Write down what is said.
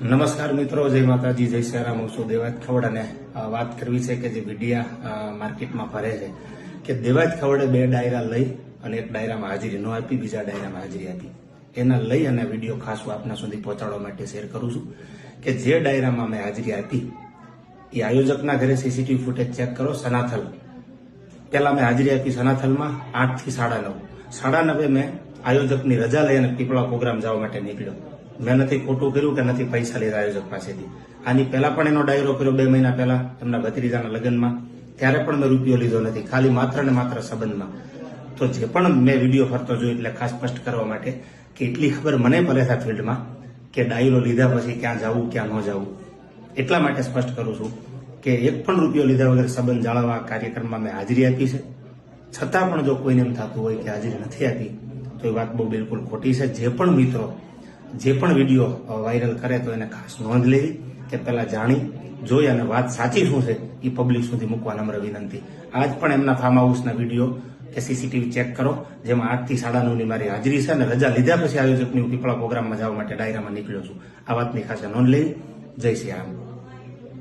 નમસ્કાર મિત્રો, જય માતાજી, જય શ્રીરામ. હું છું દેવાજ ખવડ અને વાત કરવી છે કે જે વિડિયા માર્કેટમાં ફરે છે કે દેવાજ ખવડે 2 ડાયરા લઈ અને એક ડાયરામાં હાજરી ન આપી, બીજા ડાયરામાં હાજરી આપી. એના લઈ અને વિડીયો ખાસ હું આપના સુધી પહોંચાડવા માટે શેર કરું છું કે જે ડાયરામાં મેં હાજરી આપી એ આયોજકના ઘરે સીસીટીવી ફૂટેજ ચેક કરો. સનાથલ પહેલા મેં હાજરી આપી સનાથલમાં 8 થી 9:30. 9:30 મેં આયોજકની રજા લઈ અને પીપળા પ્રોગ્રામ જવા માટે નીકળ્યો. મેં નથી ખોટું કર્યું કે નથી પૈસા લીધા આયોજક પાસેથી. આની પહેલા પણ એનો ડાયરો કર્યો 2 મહિના પહેલા એમના ભત્રીજાના લગ્નમાં, ત્યારે પણ મેં રૂપિયો લીધો નથી, ખાલી માત્ર ને માત્ર સંબંધમાં. તો જે પણ મેં વિડીયો ફરતો જોયો એટલે ખાસ સ્પષ્ટ કરવા માટે કે એટલી ખબર મને પડે છે ફિલ્ડમાં કે ડાયરો લીધા પછી ક્યાં જવું ક્યાં ન જવું. એટલા માટે સ્પષ્ટ કરું છું કે એક પણ રૂપિયો લીધા વગર સંબંધ જાળવવા કાર્યક્રમમાં મેં હાજરી આપી છે. છતાં પણ જો કોઈને એમ થતું હોય કે હાજરી નથી આપી તો એ વાત બહુ બિલકુલ ખોટી છે. જે પણ મિત્રો જે પણ વિડીયો વાયરલ કરે તો એને ખાસ નોંધ લેવી કે પહેલા જાણી જોઈ અને વાત સાચી શું છે એ પબ્લિક સુધી મૂકવા નમ્ર વિનંતી. આજ પણ એમના ફાર્મ હાઉસના વિડીયો કે સીસીટીવી ચેક કરો, જેમાં 8 થી 9:30 મારી હાજરી છે અને રજા લીધા પછી આયોજકની પીપળા પ્રોગ્રામમાં જવા માટે ડાયરામાં નીકળ્યો છું. આ વાતની ખાસ નોંધ લેવી. જય શ્રી રામ.